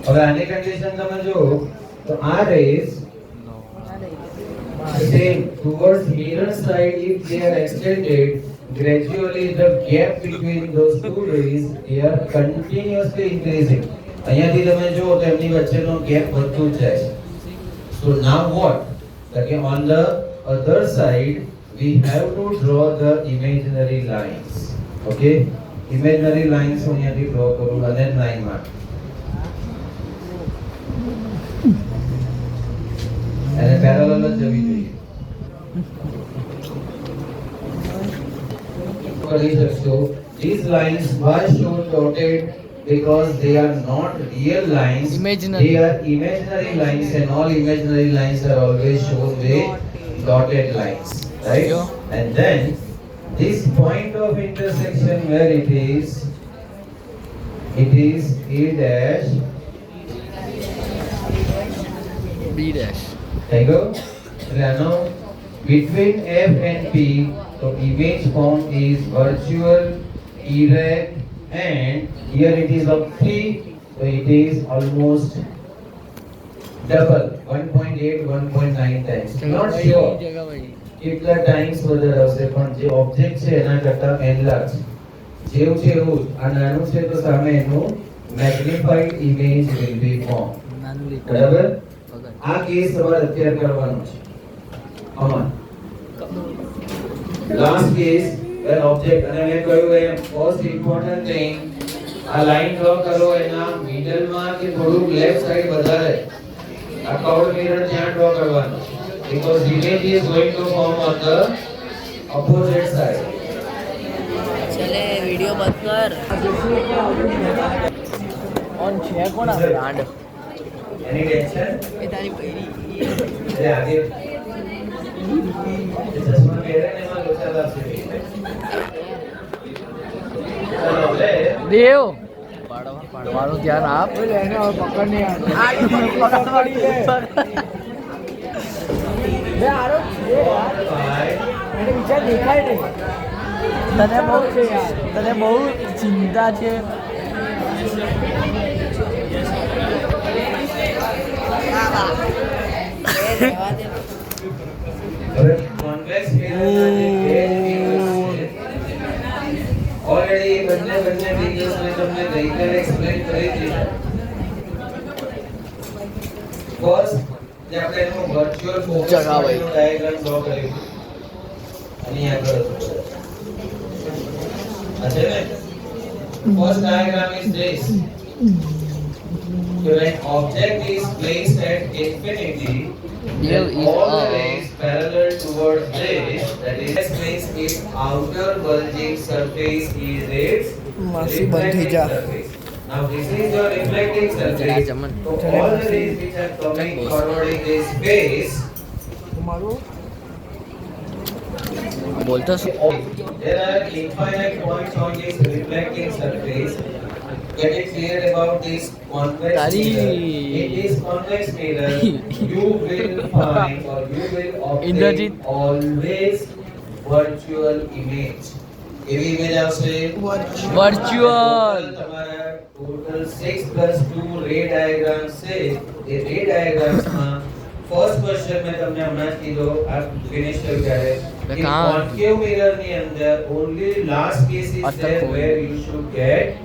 હવે આની કન્ડિશન તમે જો તો આ rays same towards mirror side if they are extended gradually the gap between those two rays they are continuously increasing. અહીંયાથી તમે જો તો એમની વચ્ચેનો ગેપ વધતો જાય છે. So now what? Okay, on the other side we have to draw the imaginary lines. Okay, imaginary lines હું અહીંયાથી draw કરું અને લાઈન માં અને પેરેલલ જ જવી જોઈએ. કરી શકશો. These lines were shown dotted because they are not real lines. Imaginary. They are imaginary lines and all imaginary lines are always shown with dotted lines. Right? Yeah. And then this point of intersection where it is A dash. B dash. There you go. Now between F and P, so image form is virtual, erect, and here it is of 3, so it is almost double, 1.8, 1.9 times. Not sure કેટલા times વધારે આવશે પણ જે object છે એના કરતા enlarge જેવું છે એવું આ નાનું છે તો સામે એનું magnified image will be formed. બરાબર આ કેસ તમારે અત્યારે કરવાનો છે. આમાં લાસ્ટ કેસ when object અને મેં કહ્યું એ most important thing આ લાઈન ડ્રો કરો એના મિડલ માં કે થોડું લેફ્ટ સાઈડ વધારે આ કર્વ મિરર ત્યાં ડ્રો કરવાનો because image is going to form on the opposite side. चले वीडियो बंद कर ऑन છે કોણ આ બ્રાન્ડ Any tension? એ તારી પહેરી અરે આગે ચશ્મા પહેરે ને એમાં લોચા લાગશે. ચલો લે દેવ પાડવાનું ધ્યાન આપ એને હવે પકડ નહીં પકડવાડી લે આરો એને વિચાર દેખાય નહીં તને બહુ ચિંતા છે કોન્વેક્સ ઓલરેડી બંને વિડિયોઝ મેં તમને ગઈકાલે એક્સપ્લેન કરી દીધા. ફર્સ્ટ જે આપણે એનું વર્ચ્યુઅલ ફોકસ નો ડાયાગ્રામ ડ્રો કર્યું અને આગળ અચ્છા ને first diagram is this. So when object is placed at infinity, then all the rays parallel towards this, that is, means its outer bulging surface is its reflecting surface. Now this is your reflecting surface. So all the rays which are coming forward in this space, બોલતો there are infinite points on this reflecting surface. Get it clear about this convex mirror. In this convex mirror, you will find or you will obtain always virtual image. એવી image આવશે virtual. તમારા total 6 + 2 રે diagrams છે. એ રે diagrams માં first question મેં તમને હમણાં જ કીધો આ ફિનિશ કર્યું ત્યારે કે કોન્કેવ મિરર ની અંદર only last case is there were you should gate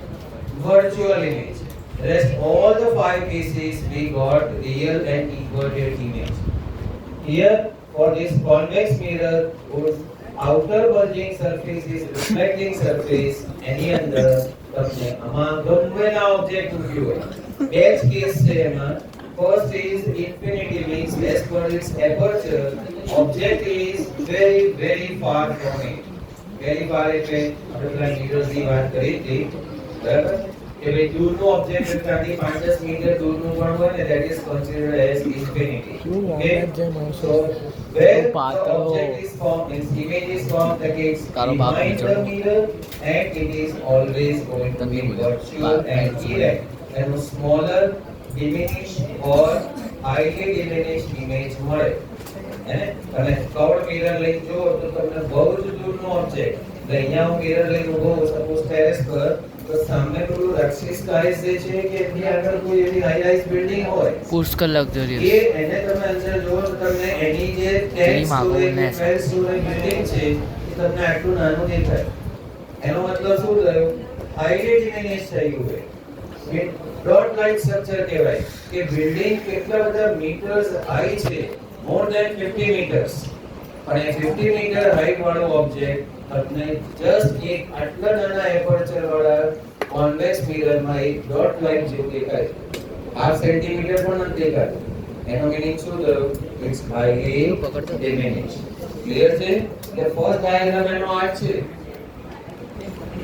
virtual image. Rest all the 5 cases we got real and inverted image. Here for this convex mirror, outer bulging surface is reflecting surface. Any other તમને આમાં ગમેના object મૂક્યું હોય બે જ case છે એમાં. First is infinity means as per its aperture object is very very far from it. Very far એટલે આપણે પેલા મિરર્સ ની વાત કરી હતી બરાબર કે ભાઈ દૂરનું ઓબ્જેક્ટ ત્યાંથી 5-10 મીટર દૂરનું પણ હોય ને that is considered as infinity. Okay, so where the object is formed, its image is formed, that is behind the mirror and it is always going to be virtual and erect and a smaller diminished or highly diminished image મળે. અને તમે curved mirror લઈને જુઓ તો તમને બહુ જ દૂરનો object અહીંયા હું મિરર લઈને ઊભો સપોઝ ટેરેસ પર તો સામે પેલું રક્ષિત સ્કાય જે છે કે એની આગળ કોઈ એવી હાઈ રાઇઝ બિલ્ડિંગ હોય પુષ્કળ એ લક્ઝરિયસ એને તમે અંદર જુઓ તો તમને એની જે 10 સ્ટોરી કે 12 સ્ટોરી બિલ્ડિંગ છે એ તમને આટલું નાનું દેખાય. એનો મતલબ શું થયો? હાઈલી ડિમિનિશ થયું છે. એ ડોટ લાઇટ સ્ટ્રક્ચર કહેવાય કે બિલ્ડિંગ કેટલા બધા મીટર્સ હાઈ છે, મોર ધેન 50 મીટર્સ. અને 50 મીટર હાઈટ વાળો ઓબ્જેક્ટ તમને જસ્ટ એક આટલા નાના એપર્ચર વાળા કોન્વેક્સ મિરરમાં એક ડોટ લાઇટ જેવું દેખાય છે. હાફ સેન્ટીમીટર પણ નથી દેખાતું. એનો મીનિંગ શું થયો? It's highly ડિમિનિશ. ક્લિયર છે? કે ફર્સ્ટ ડાયાગ્રામ એનો આ છે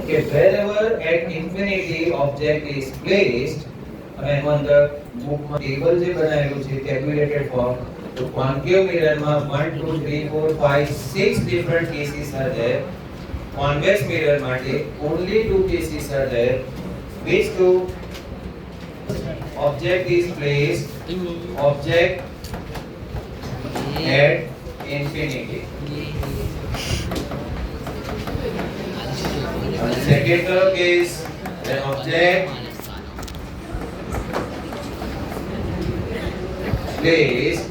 કે wherever at infinity object is placed, અને એમાં અંદર બુકમાં ટેબલ જે બનાવેલું છે ટેબ્યુલેટેડ ફોર્મ, તો concave mirror માં 1 2 3 4 5 6 different cases are there. Convex mirror માટે only 2 cases are there. Which two? Object is placed, object at infinity. And the second case, an object placed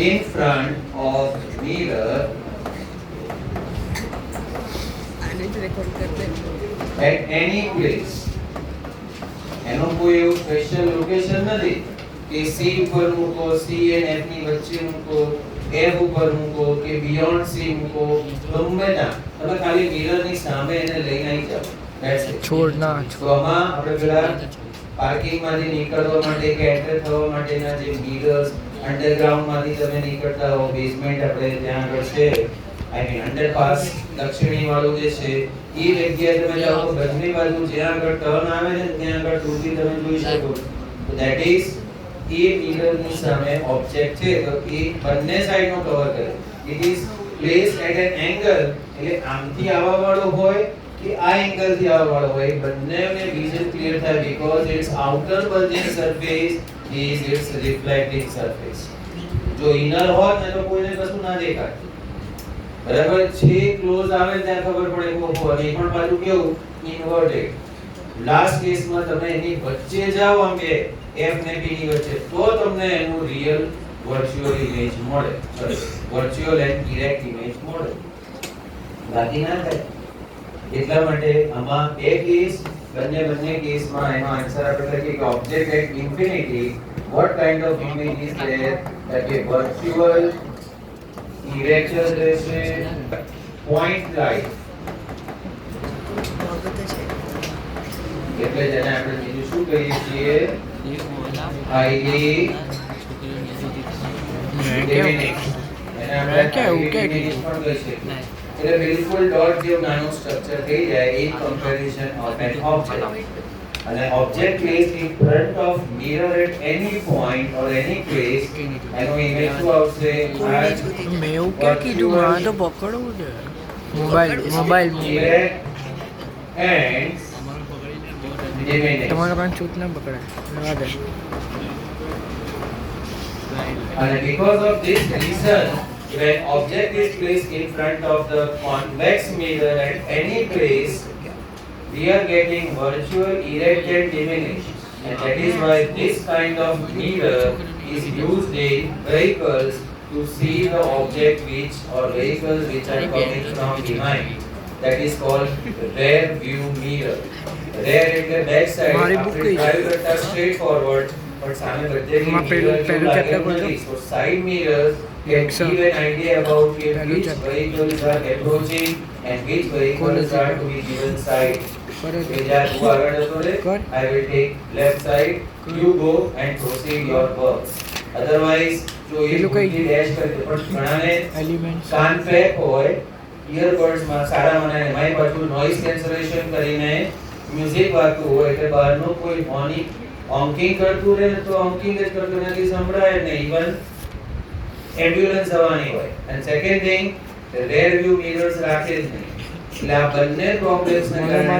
in front of mirror at any place. એનો કોઈ એવું special location નથી કે C ઉપર મૂકો, C અને F ની વચ્ચે મૂકો, F ઉપર મૂકો કે બિયોન્ડ C મૂકો, ગમે ત્યાં તમે ખાલી મિરરની સામે એને લઈને આવી જાઓ. That's it. છોડના તો આમાં આપણે પેલા પાર્કિંગ માંથી નીકળવા માટે કે એન્ટર થવા માટેના જે મિરર્સ અંડરગ્રાઉન્ડ માંથી તમે નીકળતા હો, બેઝમેન્ટ આપણે ત્યાં આગળ છે, આઈ મીન અંડરપાસ દક્ષિણી વાળું જે છે એ જગ્યાએ તમે જાઓ તો બંને બાજુ જ્યાં આગળ ટર્ન આવે છે ત્યાં આગળ દૂરથી તમે જોઈ શકો. તો ધેટ ઇઝ એ મિરરની સામે ઓબ્જેક્ટ છે તો એ બંને સાઈડનો કવર કરે. It is place at an angle, એટલે આમથી આવવા વાળો હોય કે આ એંગલ થી આવવા વાળો હોય, બંનેને વિઝન ક્લિયર થાય because it's outer bulging surface is it's reflecting surface. જો ઇનર હોત ને તો કોઈને કશું ના દેખાય. બરાબર છે, ક્લોઝ આવે ત્યાં ખબર પડે કે ઓહો, અને એ પણ પાછું કેવું ઇન્વર્ટેડ. લાસ્ટ કેસમાં તમે એની વચ્ચે જાઓ આમ કે F ને P ની વચ્ચે, તો તમને એનું રિયલ વર્ચ્યુઅલ ઇમેજ મળે, વર્ચ્યુઅલ એન્ડ ડિરેક્ટ ઇમેજ મળે. બાકી ના થાય. એટલા માટે આમાં બે કેસ, બંને કેસમાં એનો આન્સર આપણે લખીએ કે object at infinity, what kind of image is there? That is virtual ઇરેક્ચર રહેશે, પોઈન્ટ લાઇટ, એટલે જેને આપણે બીજું શું કહીએ છીએ? હાઈલી ડિમિનિશ. એને આપણે ડિમિનિશ પણ કહી શકીએ. એટલે બિલકુલ ડોટ જેવું નાનું સ્ટ્રક્ચર થઈ જાય in comparison of an object. અને object placed in front of mirror at any point or any place, એનો ઇમેજ શું આવશે? મેં એવું ક્યાં કીધું? આ તો પકડવું છે મોબાઈલ એન્ડ ડિમિનિશ. તમારા પાસે ચૂત ના પકડાય. And because of this reason, when object is placed in front of the convex mirror at any place, we are getting virtual erect and diminished. And that is why this kind of mirror is used in vehicles to see the object which or vehicles which are coming from behind. That is called rear view mirror. Rear at the back side, after drive the straight forward, but સામે બધેથી mirror જેવું લાગેલું નથી. So side mirrors can give an idea about which vehicles are approaching and which vehicles are to be given side. I will take left side, you go and proceed your work. Otherwise, જો એ બુદ્ધિ dash કરે તો પણ ઘણાને કાન pack હોય, earbuds માં સારા મને એમાંય પાછું નોઇઝ કેન્સલેશન કરીને મ્યુઝિક વાગતું હોય એટલે બહારનું કોઈ હોર્નિંગ હોંકિંગ કરતું રહે તો હોંકિંગ જ કરતું નથી, સંભળાય જ નહીં. ઇવન એમ્બ્યુલન્સ આવવાની હોય. And second thing, rare view mirrors રાખે જ નહીં. એટલે આ બંને પ્રોબ્લેમ્સ ને કારણે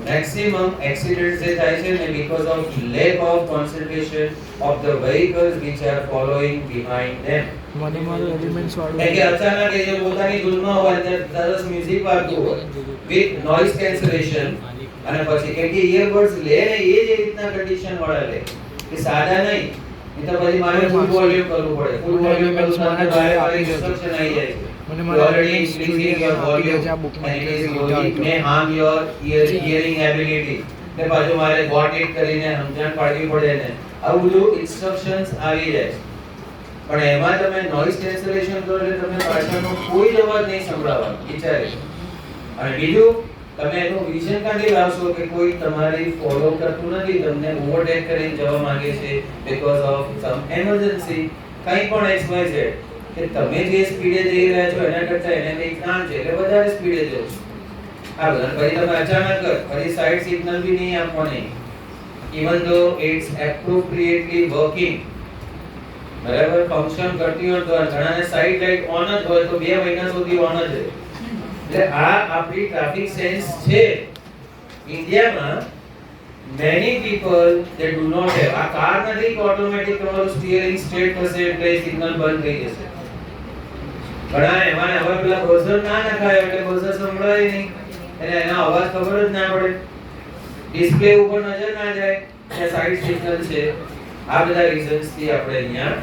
મેક્સિમમ એક્સિડન્ટ્સ જે થાય છે ને because of lack of concentration of the vehicles which are following behind them. મને મારું એલિમેન્ટ્સ વાળું કે અચાનક એ જે પોતાની ધૂનમાં હોય અને સરસ મ્યુઝિક વાગતું હોય વિથ નોઇઝ કેન્સલેશન અને પછી કે ઇયરબડ્સ લે ને એ જ રીતના કન્ડિશન વાળા લે કે સાદા નહીં એ તો પછી મારે ફૂલ વોલ્યુમ કરવું પડે ફૂલ વોલ્યુમ કરવું તો બારે બારે ઇન્સ્ટ્રક્શન આવી જાય મને already increasing your volume and it is going may harm your hearing ability ને પાછું મારે ગોટ ઇટ કરીને સમજણ પાડવી પડે ને આવું બધું ઇન્સ્ટ્રક્શન્સ આવી જાય પણ એમાં તમે નોઇઝ કેન્સલેશન કરો એટલે તમને પાછળનો કોઈ જ અવાજ નહીં સંભળાવવાનો વિચારે અને બીજું તમે એનું વિઝન કાઢી લાવશો કે કોઈ તમારી ફોલો કરતું નથી તમને ઓવરટેક કરીને જવા માંગે છે બીકોઝ ઓફ સમ એમર્જન્સી કંઈ પણ XYZ કે તમે જે સ્પીડે જઈ રહ્યા છો એના કરતાં એને કંઈક કામ છે એટલે વધારે સ્પીડે જશો આ બધા પછી તમે અચાનક પછી સાઇડ સિગ્નલ બી નહીં આપવાની even though it's appropriately working બરાબર ફંક્શન કરતી હોય તો ઘણાને સાઇડ લાઇટ ઓન જ હોય તો 2 મહિના સુધી ઓન જ રહે એટલે આ આપણી ટ્રાફિક સેન્સ છે ઇન્ડિયામાં many people they do not have આ કાર નથી કે ઓટોમેટિક તમારું સ્ટીયરિંગ સ્ટ્રેટ થશે એટલે સિગ્નલ બંધ થઈ જશે ઘણા એમાં હવે પેલા બઝર ના નખાય એટલે બઝર સંભળાય નહીં એટલે એનો અવાજ ખબર જ ના પડે ડિસ્પ્લે ઉપર નજર ના જાય કે સાઇડ સિગ્નલ છે આ બધા રીઝન્સ થી આપણે અહીંયા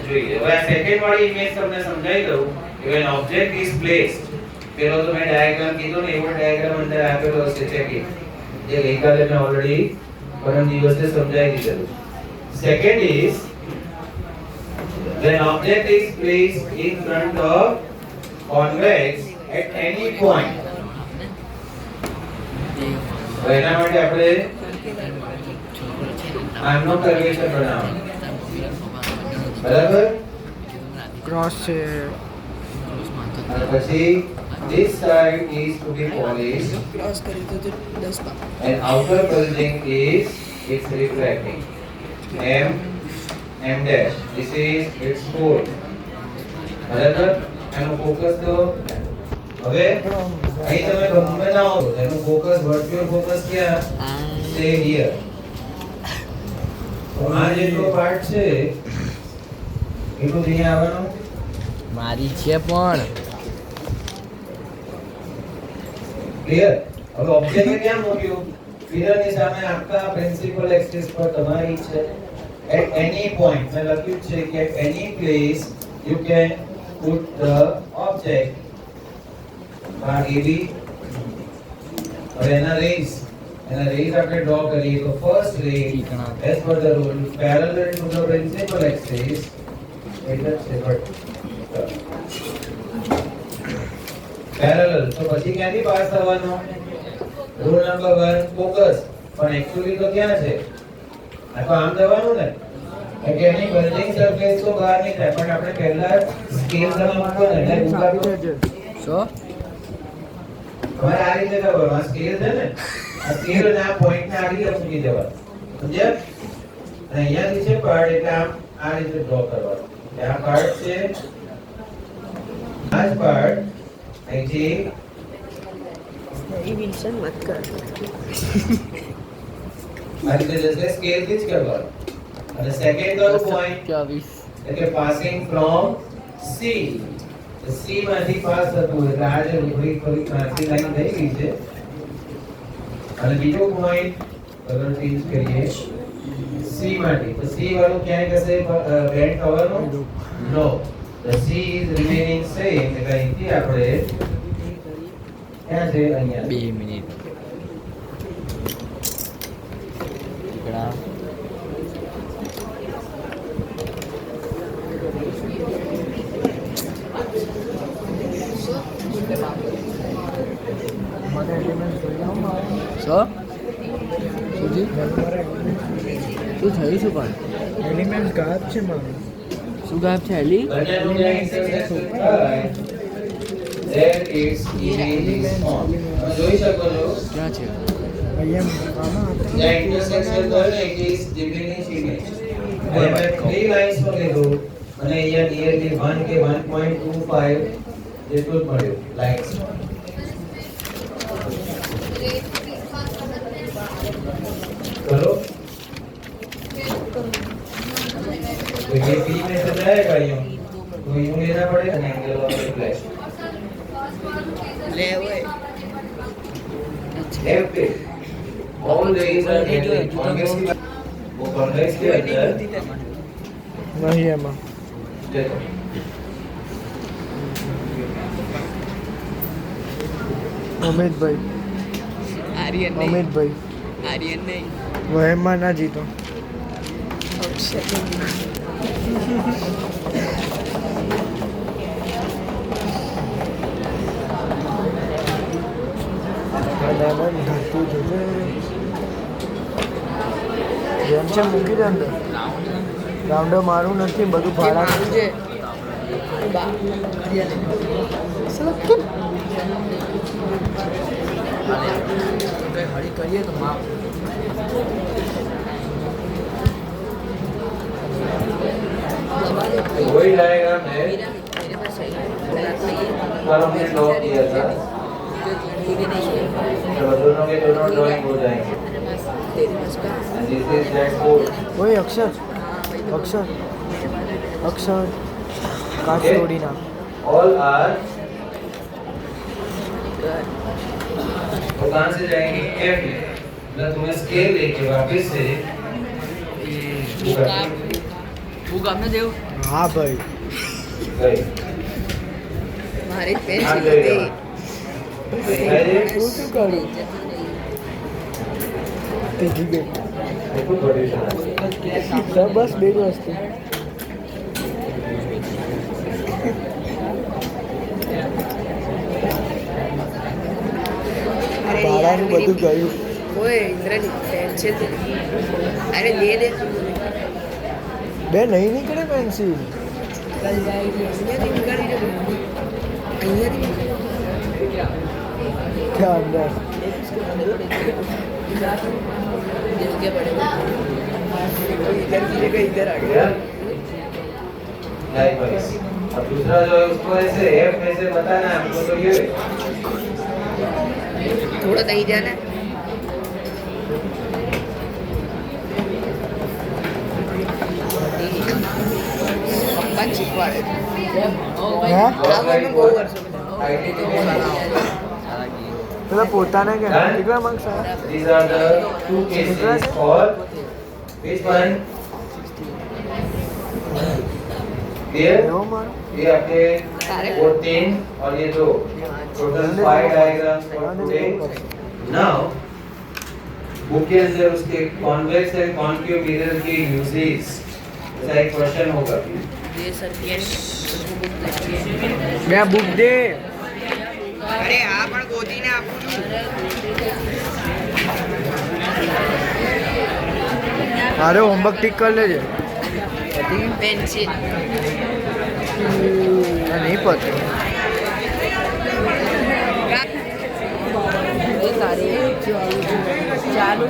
જોઈએ હવે આ સેકન્ડ વાળી ઇમેજ તમને સમજાવી દઉં કે when object is placed પેલો તો મેં ડાયાગ્રામ કીધો ને એવો ડાયાગ્રામ અંદર આપેલો હશે ચેક ઇટ જે ગઈકાલે મેં ઓલરેડી પરમ દિવસે સમજાવી દીધેલું second is when object is placed in front of convex at any point તો એના માટે આપણે આનો કર્વેચર બનાવવાનું બરાબર ક્રોસ છે અને પછી this side is to be polished cross કરી તો 10 બાર and outer bulging is it's refracting m dash this is its core બરાબર એનો ફોકસ તો હવે અહીં તમે ગમે ના હો એનો ફોકસ વર્ચ્યુઅલ ફોકસ ક્યાં છે હિયર તો આ જેટલો પાર્ટ છે એટલું અહીંયા આવવાનું મારી છે પણ ક્લિયર હવે ઓબ્જેક્ટ ક્યાં મૂક્યું મિરરની સામે આખા પ્રિન્સિપલ એક્સિસ પર તમારી છે at any point મેં લખ્યું છે કે at any place you can put the object bar AB હવે એના રેઝ આપણે ડ્રો કરીએ તો first rays as per the rule parallel to the principal axis એટલે છે બટ પેરેલલ તો પછી ક્યાંથી પાસ થવાનો રૂલ નંબર 1 ફોકસ પણ એક્ચ્યુઅલી તો ક્યાં છે આ તો આમ જવાનું ને એટલે એની બલ્જિંગ સરફેસ તો બહાર નહીં થાય પણ આપણે પહેલા સ્કેલ તમે મૂકો ને એટલે ઉગાડો સો તમારે આ રીતે કરવાનું આ સ્કેલ છે ને આ સ્કેલ ને આ પોઈન્ટ ને આ રીતે મૂકી દેવાનું સમજ્યા અને અહીંયાથી છે પાર્ટ એટલે આમ આ રીતે ડ્રો કરવાનું આ પાર્ટ છે આ પાર્ટ અહીંથી એ વિલ્સન મત કર આ રીતે જશે સ્કેલ થી જ કરવાનું અને સેકન્ડ કરું પોઈન્ટ 24 એટલે પાસિંગ ફ્રોમ સી સી માંથી પાસ થતું એટલે આ જે થોડી માર્કિંગ લાઈન થઈ ગઈ છે અને બીજો પોઈન્ટ કલર ચેન્જ કરીએ સી માંથી તો સી વાળું ક્યાંય કશે બેન્ડ થવાનું નો the c is remaining same એટલે અહીંથી આપણે ક્યાં છે અહીંયા 2 મિનિટ ટીકડા સો સુધી શું થયું શું પણ એલિમેન્ટ ગાયબ છે મારું શું ગાયબ છે એલી there is image is on જોઈ શકો છો ક્યાં છે અહીંયા આમાં જ્યાં ઇન્ટરસેક્શન થાય ને it is diminish image અને મેં 3 લાઇન્સ પર લીધું અને અહીંયા નિયરલી 1 કે 1.25 જેટલું જ મળ્યું લાઇન્સ करो तो ये पी में से जाएगा यूं F पे all rays are getting convex की वो convex के अंदर नहीं है माँ देखो अमित भाई आर्यन अमित भाई आर्यन नहीं वो है माँ ना जीतो अक्षर લેમન ધરતું જોજે જેમ છે મૂકી દે અંદર રાઉન્ડર મારું નથી બધું ભાડા છે બા હળી કરીએ તો માપ वही डायग्राम है मेरे पास है पर हमने ड्रॉ किया था चलो दोनों के दोनों ड्राइंग हो जाएंगे तेरे पास का दिस इज दैट कोड ઓય અક્ષર અક્ષર અક્ષર કાચ તોડી નાખ ऑल आर तो कहाँ से जाएंगे एफ में मतलब तुम्हें स्केल लेके वापस से બુક આપને દેવું હા ભાઈ गए મારે हाँ, પેન્સિલ ले હતી लो। दिखाई હું શું કરું તેજી ગઈ देखो बड़ी તો બસ બે જ વસ્તુ અરે ભાડાનું બધું ગયું ઓય ઇન્દ્રની પેન્સિલ અરે દે દે બે નહીં નીકળે પેન્સિલ અહીંયાથી નીકાળી દે અહીંયાથી ત્યાં અંદર जगह पड़ेगा इधर की जगह इधर आ गया लाइकवाइज अब दूसरा जो है उसको ऐसे एफ में से बताना है हमको तो ये थोड़ा दही जाना पप्पा चिपवाड़े હા બહુ વર્ષો પેલા પોતાને કે કેટલા માર્ક્સ આવ્યા These are the two cases for which one? Clear? એવો મારો ये आपके 14 और ये दो total 5 diagrams for today now book के अंदर उसके कॉन्वेक्स एंड कॉन्केव मिरर के यूजेस ऐसा एक क्वेश्चन होगा ये सर यस બે બુક દે અરે આ પણ ગોતીને આપું છું મારે હોમવર્ક ટીક કરી લેજે પેન્સિલ નહીં પતું ચાલુ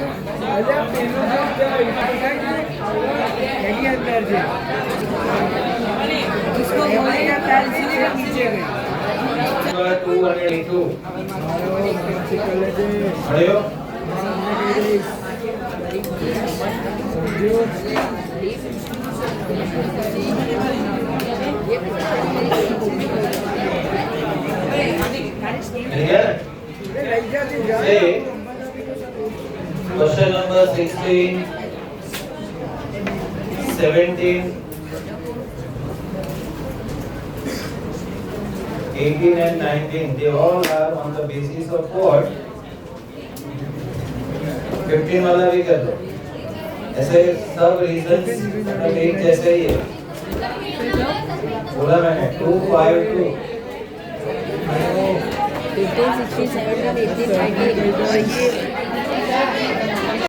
नंबर 282 अरे question number 16 17 18 and 19 they all are on the basis of what 15 वाला भी कर दो ऐसे सब रीजंस मतलब एक जैसे ही है बोला मैंने 252 15, 16, 17, 18, 19